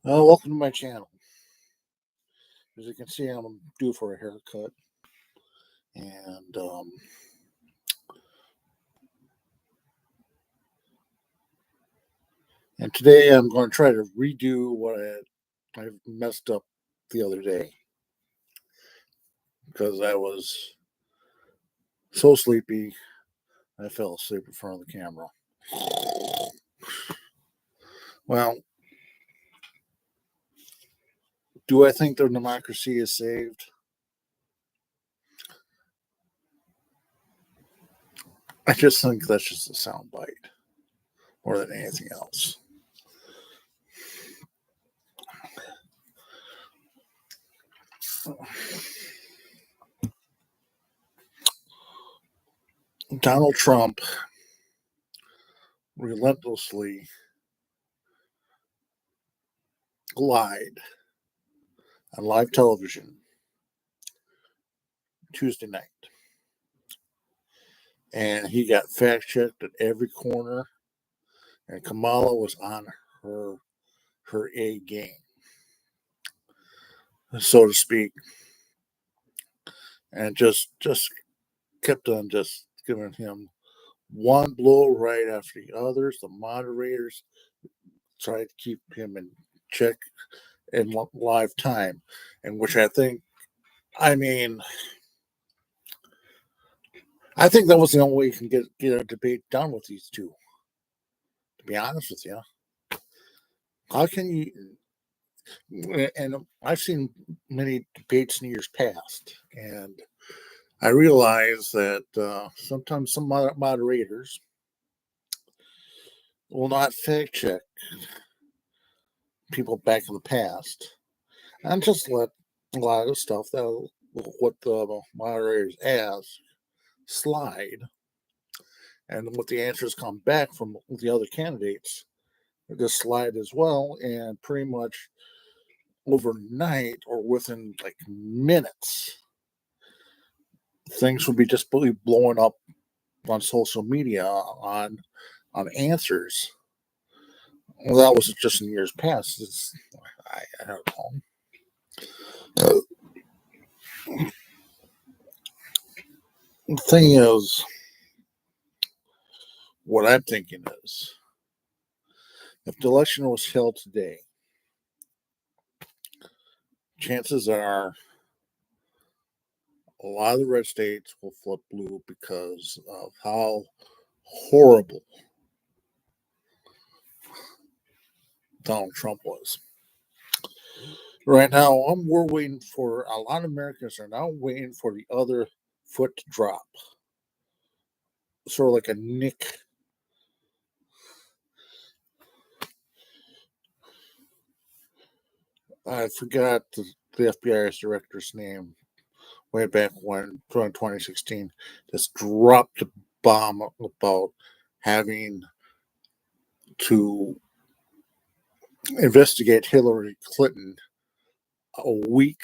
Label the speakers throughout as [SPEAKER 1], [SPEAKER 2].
[SPEAKER 1] Welcome to my channel. As you can see, I'm due for a haircut, and today I'm going to try to redo what I messed up the other day because I was so sleepy. I fell asleep in front of the camera. Well, do I think the democracy is saved? I just think that's just a soundbite more than anything else. Donald Trump relentlessly lied on live television Tuesday night. And he got fact checked at every corner, and Kamala was on her A game, so to speak, and just kept on just giving him one blow right after the others. The moderators tried to keep him in check in live time, and which I mean, I think that was the only way you can get a debate done with these two. To be honest with you, how can you? And I've seen many debates in years past, and I realize that sometimes some moderators will not fact check people back in the past and just let a lot of stuff that what the moderators ask slide, and what the answers come back from the other candidates just slide as well, and pretty much overnight or within like minutes, things would be just blowing up on social media on answers. Well, that was just in years past. I don't know. The thing is, what I'm thinking is, if the election was held today, chances are a lot of the red states will flip blue because of how horrible Donald Trump was. Right now, we're waiting for a lot of Americans are now waiting for the other foot to drop, sort of like a Nick. I forgot the FBI's director's name way back when, 2016, just dropped a bomb about having to investigate Hillary Clinton a week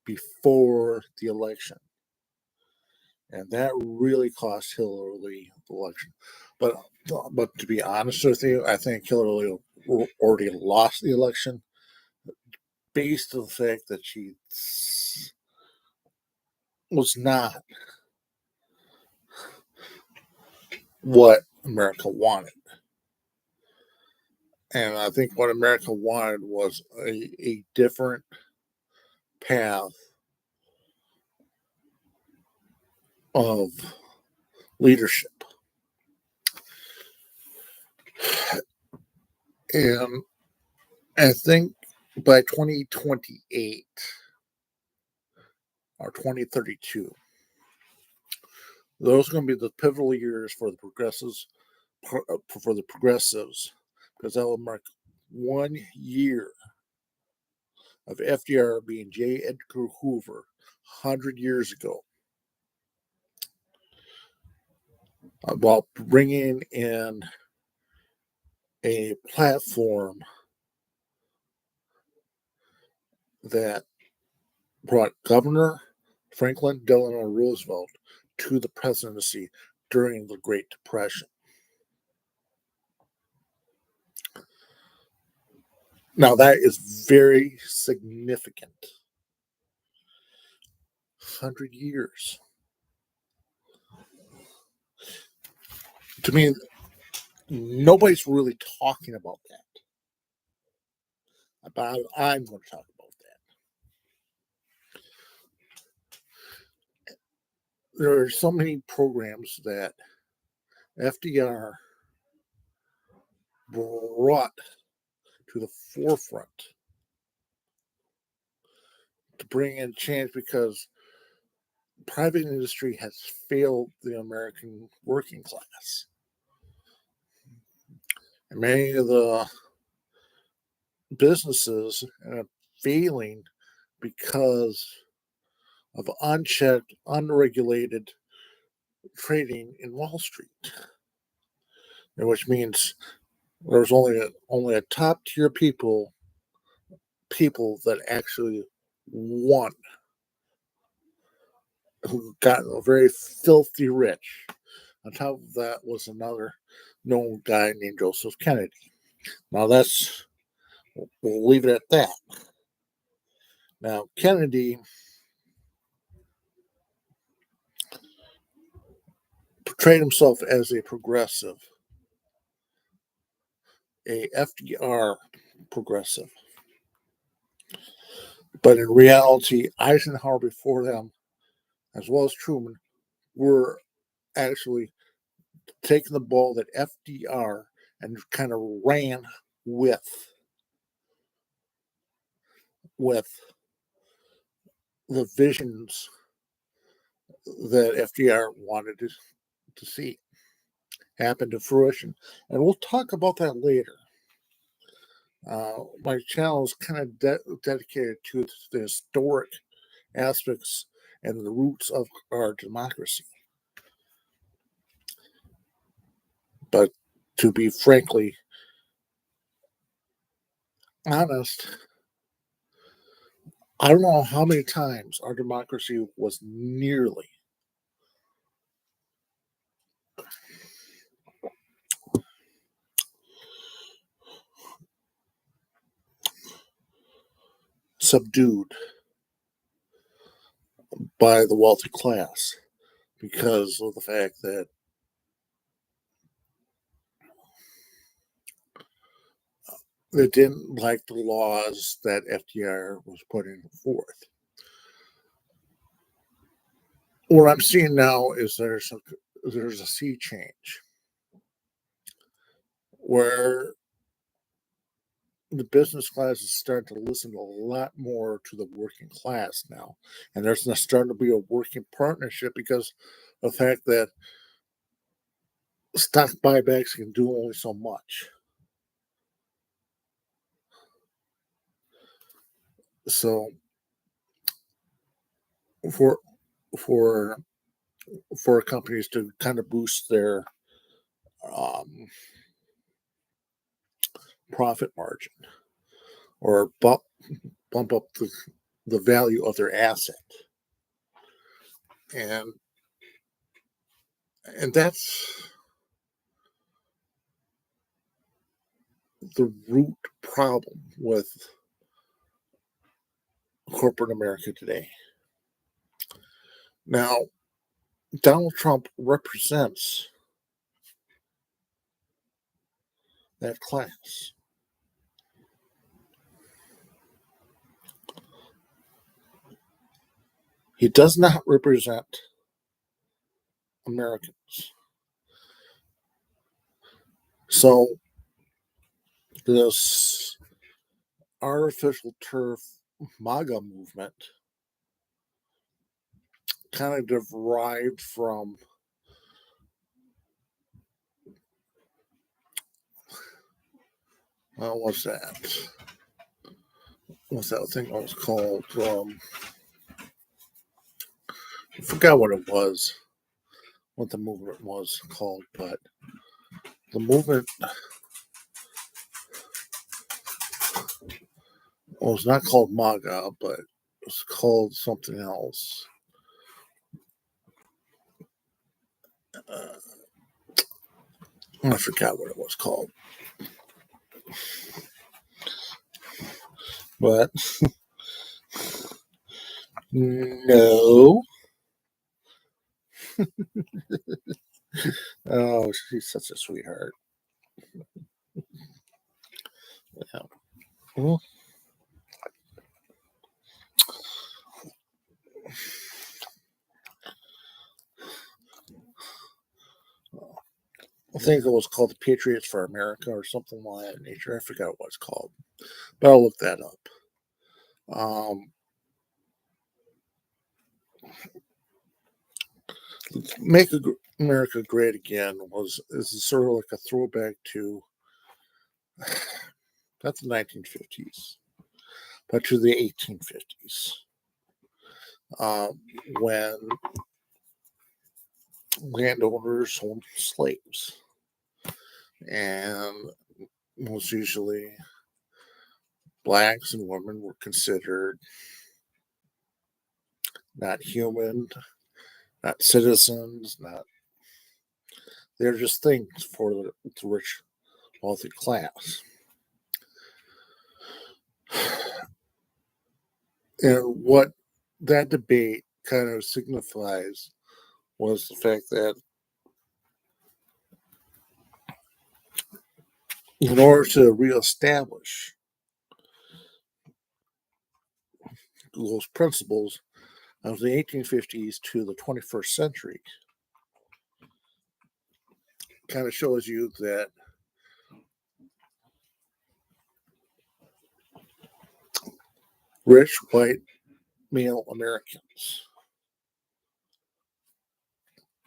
[SPEAKER 1] before the election. And that really cost Hillary the election. But to be honest with you, I think Hillary already lost the election based on the fact that she was not what America wanted. And I think what America wanted was a different path of leadership. And I think by 2028 or 2032, those are going to be the pivotal years for the progressives, because that will mark 1 year of FDR being J. Edgar Hoover 100 years ago, about bringing in a platform that brought Governor Franklin Delano Roosevelt to the presidency during the Great Depression. Now, that is very significant. 100 years. To me, nobody's really talking about that. But I'm going to talk about that. There are so many programs that FDR brought to the forefront to bring in change because private industry has failed the American working class. And many of the businesses are failing because of unchecked, unregulated trading in Wall Street, which means there's only a top tier people that actually won, who got very filthy rich. On top of that was another known guy named Joseph Kennedy. Now we'll leave it at that. Now Kennedy portrayed himself as a progressive, a FDR progressive. But in reality, Eisenhower before them, as well as Truman, were actually taking the ball that FDR and kind of ran with the visions that FDR wanted to see happen to fruition. And we'll talk about that later. My channel is kind of dedicated to the historic aspects and the roots of our democracy. But to be frankly honest, I don't know how many times our democracy was nearly subdued by the wealthy class because of the fact that they didn't like the laws that FDR was putting forth. What I'm seeing now is there's a sea change where the business class is starting to listen a lot more to the working class now, and there's starting to be a working partnership because of the fact that stock buybacks can do only so much. So for companies to kind of boost their profit margin or bump up the value of their asset, and that's the root problem with corporate America today. Now, Donald Trump represents that class. He does not represent Americans. So, this artificial turf MAGA movement kind of derived from what's that? What's that thing that was called? I forgot what it was, what the movement was called, but the movement was not called MAGA, but it was called something else. I forgot what it was called. But no. Oh, she's such a sweetheart. Yeah. Well, I think it was called the Patriots for America or something like that nature. I forgot what it's called, but I'll look that up. Um, Make America Great Again was is sort of like a throwback to not the 1950s, but to the 1850s, when landowners owned slaves, and most usually blacks and women were considered not human, not citizens, not they're just things for the rich, wealthy class. And what that debate kind of signifies was the fact that in order to reestablish those principles of the 1850s to the 21st century, kind of shows you that rich white male Americans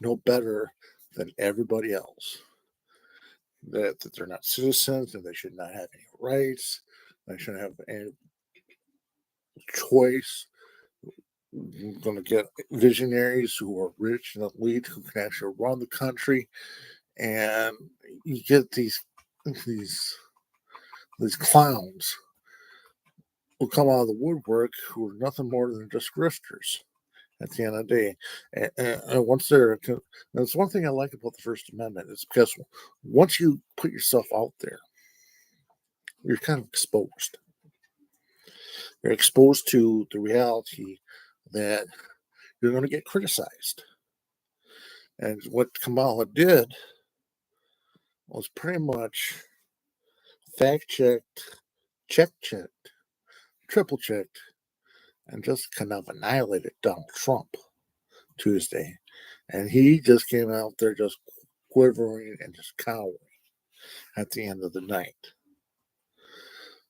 [SPEAKER 1] know better than everybody else that they're not citizens and they should not have any rights, they shouldn't have any choice. You're going to get visionaries who are rich and elite who can actually run the country, and you get these these clowns who come out of the woodwork who are nothing more than just grifters at the end of the day. And once that's one thing I like about the First Amendment is because once you put yourself out there, you're kind of exposed. You're exposed to the reality that you're going to get criticized. And what Kamala did was pretty much fact checked, checked, triple checked, and just kind of annihilated Donald Trump Tuesday. And he just came out there just quivering and just cowering at the end of the night.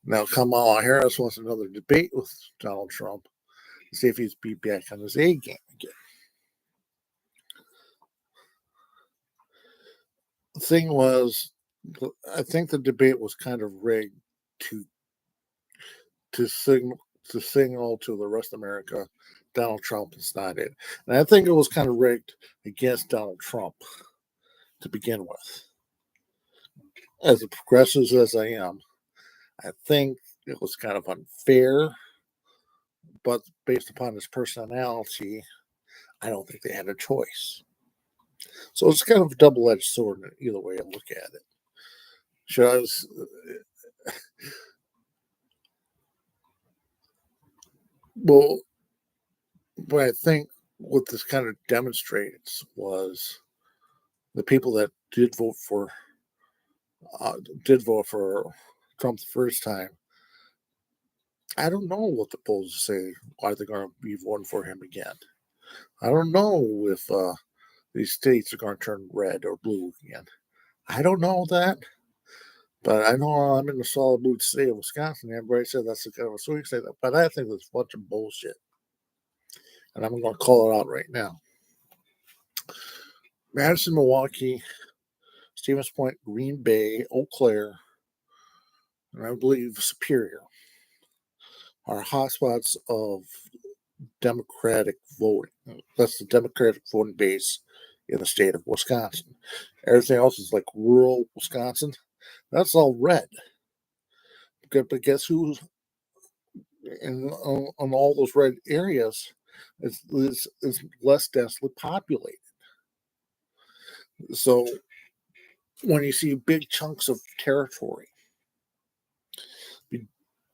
[SPEAKER 1] Now, Kamala Harris wants another debate with Donald Trump to see if he's be back on his A game again. The thing was, I think the debate was kind of rigged to to signal to the rest of America Donald Trump is not it. And I think it was kind of rigged against Donald Trump to begin with. As progressive as I am, I think it was kind of unfair, but based upon his personality, I don't think they had a choice. So it's kind of a double edged sword either way I look at it. Shows, well, but I think what this kind of demonstrates was the people that uh, did vote for Trump the first time. I don't know what the polls say. Why they're going to be voting for him again? I don't know if these states are going to turn red or blue again. I don't know that, but I know I'm in the solid blue state of Wisconsin. Everybody said that's a kind of a swing state, but I think that's a bunch of bullshit, and I'm going to call it out right now. Madison, Milwaukee, Stevens Point, Green Bay, Eau Claire, and I believe Superior are hotspots of Democratic voting. That's the Democratic voting base in the state of Wisconsin. Everything else is like rural Wisconsin. That's all red. But guess who's on all those red areas is less densely populated. So when you see big chunks of territory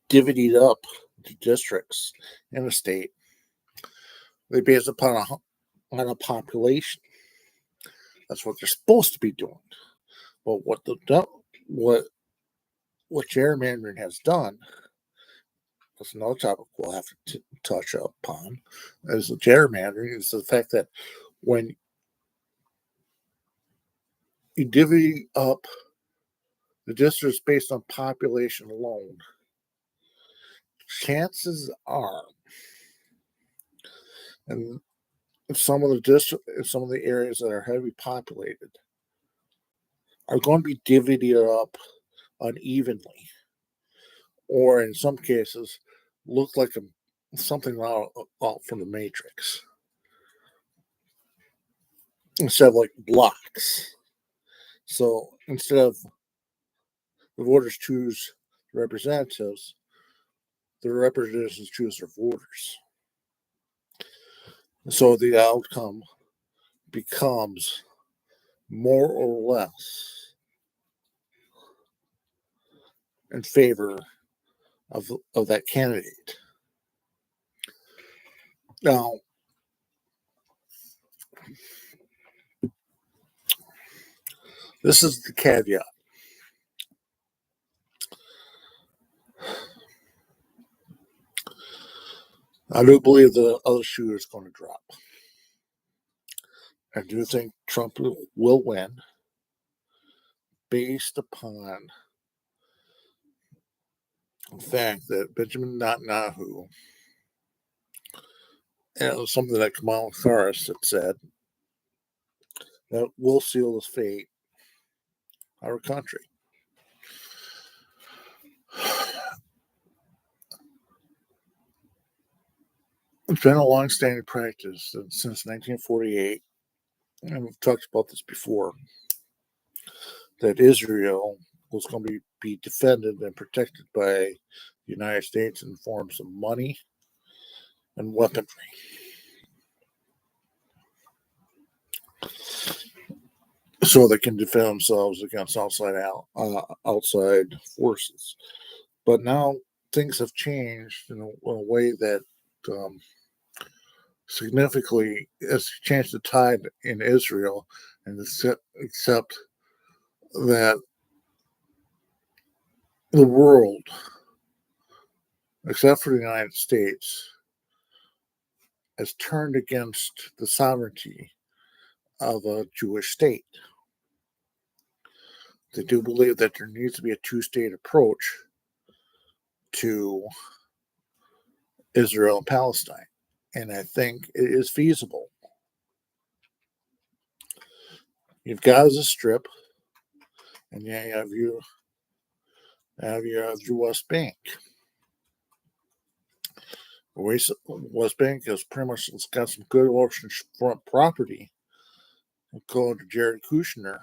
[SPEAKER 1] divvied up into districts in a state. They base upon on a population. That's what they're supposed to be doing. But what what gerrymandering has done, that's another topic we'll have to touch upon, is the gerrymandering is the fact that when you divvy up the districts based on population alone, chances are, and some of the areas that are heavily populated are going to be divvied up unevenly, or in some cases, look like something out from the Matrix instead of like blocks. So instead of the voters choose representatives, the representatives choose their voters. So the outcome becomes more or less in favor of that candidate. Now, this is the caveat. I do believe the other shoe is going to drop. I do think Trump will win based upon the fact that Benjamin Netanyahu, and it was something that Kamala Harris had said, that will seal his fate our country. It's been a long-standing practice since 1948, and we've talked about this before, that Israel was going to be defended and protected by the United States in forms of money and weaponry. So they can defend themselves against outside forces. But now things have changed in a way that significantly has changed the tide in Israel, and except that the world, except for the United States, has turned against the sovereignty of a Jewish state. They do believe that there needs to be a two-state approach to Israel and Palestine, and I think it is feasible. You've Gaza Strip, and you have your West Bank. West Bank has pretty much got some good oceanfront property, according to Jared Kushner,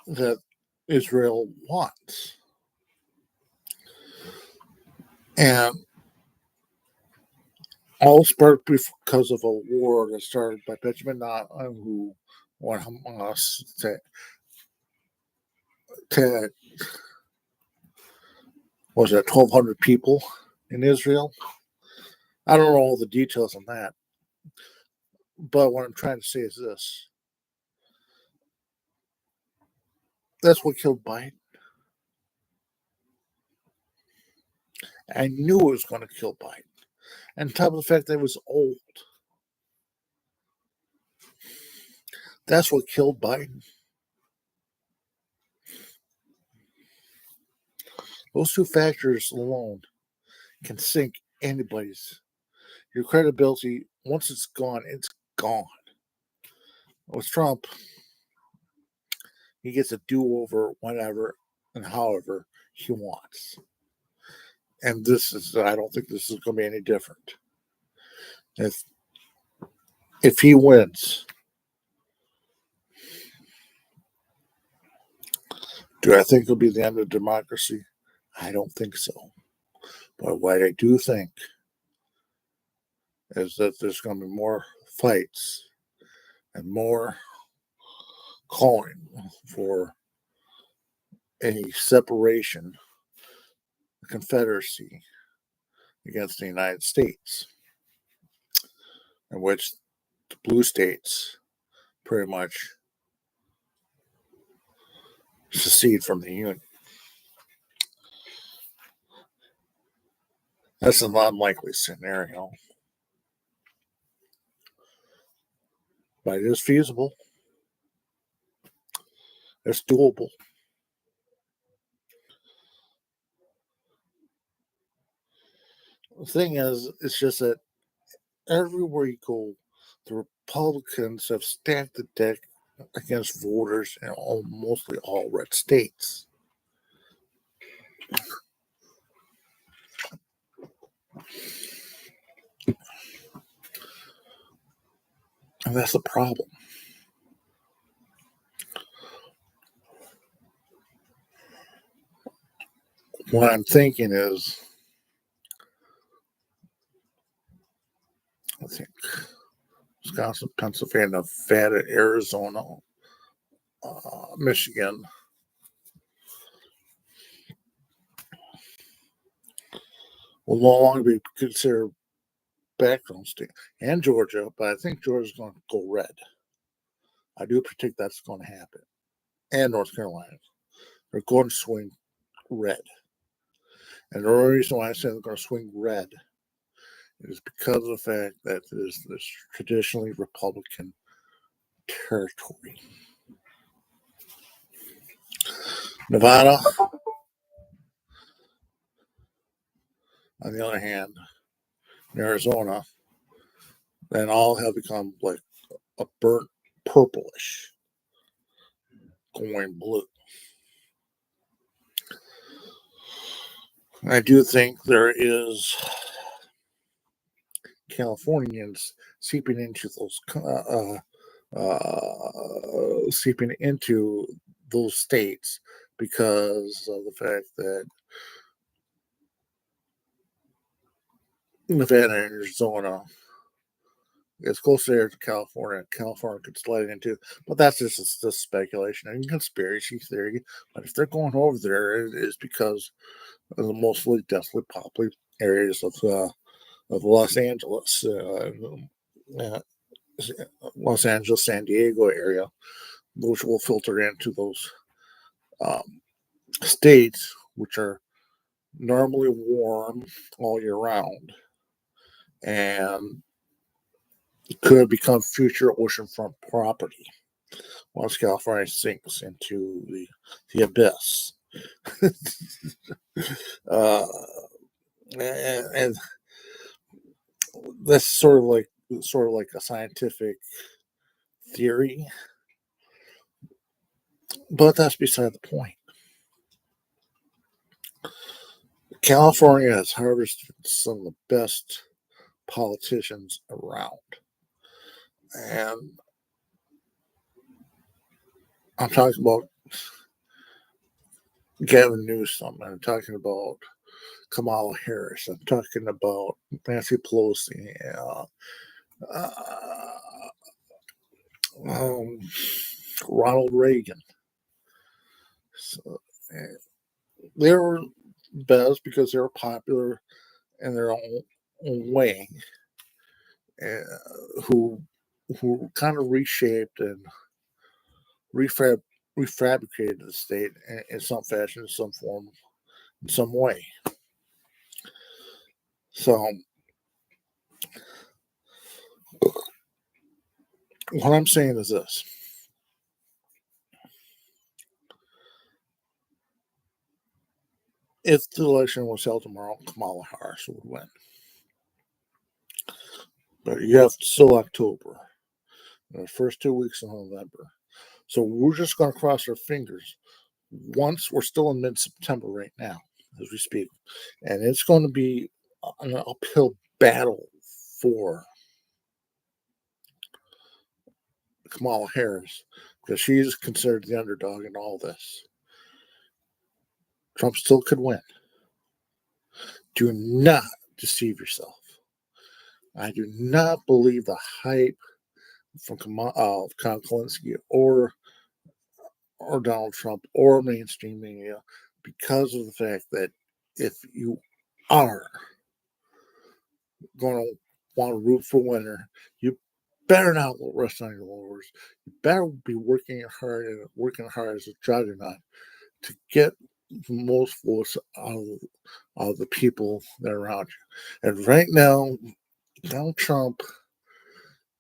[SPEAKER 1] that Israel wants. And all sparked because of a war that started by Benjamin Netanyahu, who wanted Hamas to was it 1,200 people in Israel? I don't know all the details on that. But what I'm trying to say is this. That's what killed Biden. I knew it was going to kill Biden. And on top of the fact that it was old. That's what killed Biden. Those two factors alone can sink anybody's. Your credibility, once it's gone, it's gone. With Trump, he gets a do-over whenever and however he wants. And I don't think this is going to be any different. If he wins, do I think it'll be the end of democracy? I don't think so. But what I do think is that there's going to be more fights and more calling for a separation, a confederacy against the United States, in which the blue states pretty much secede from the Union. That's an unlikely scenario, but it is feasible. It's doable. The thing is, it's just that everywhere you go, the Republicans have stacked the deck against voters in mostly all red states. And that's the problem. What I'm thinking is, I think Wisconsin, Pennsylvania, Nevada, Arizona, Michigan will no longer be considered background state, and Georgia, but I think Georgia's going to go red. I do predict that's going to happen. And North Carolina. They're going to swing red. And the only reason why I say they're going to swing red is because of the fact that there's this traditionally Republican territory. Nevada, on the other hand, in Arizona, then all have become like a burnt purplish, going blue. I do think there is Californians seeping into those states because of the fact that Nevada and Arizona is closer to California. California could slide into, but that's just speculation and conspiracy theory. But if they're going over there, it is because of the mostly densely populated areas of Los Angeles, Los Angeles, San Diego area, which will filter into those states, which are normally warm all year round, and could become future oceanfront property once California sinks into the abyss. And that's sort of like a scientific theory, but that's beside the point. California has harvested some of the best politicians around, and I'm talking about Gavin Newsom. I'm talking about Kamala Harris. I'm talking about Nancy Pelosi. Ronald Reagan. So, they were best because they were popular in their own way, who kind of reshaped and refabricated the state in some fashion, in some form, in some way. So, what I'm saying is this. If the election was held tomorrow, Kamala Harris would win. But you have still October, the first 2 weeks of November. So we're just going to cross our fingers. Once we're still in mid-September right now, as we speak, and it's going to be an uphill battle for Kamala Harris because she's considered the underdog in all this. Trump still could win. Do not deceive yourself. I do not believe the hype from Kulinski or or Donald Trump or mainstream media because of the fact that if you are going to want to root for winner, you better not rest on your laurels. You better be working hard as a juggernaut to get the most votes out of the people that are around you. And right now, Donald Trump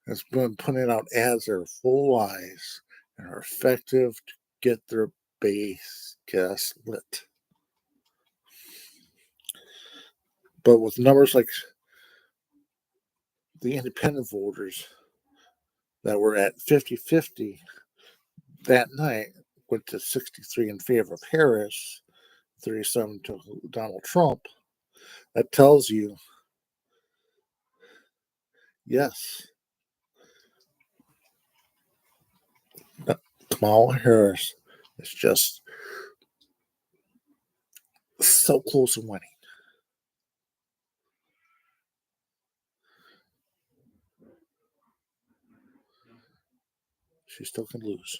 [SPEAKER 1] has been putting out ads that are full of lies and are effective to get their base gas lit. But with numbers like the independent voters that were at 50-50 that night, went to 63 in favor of Harris, 37 to Donald Trump, that tells you, yes, Kamala Harris is just so close to winning. She still can lose.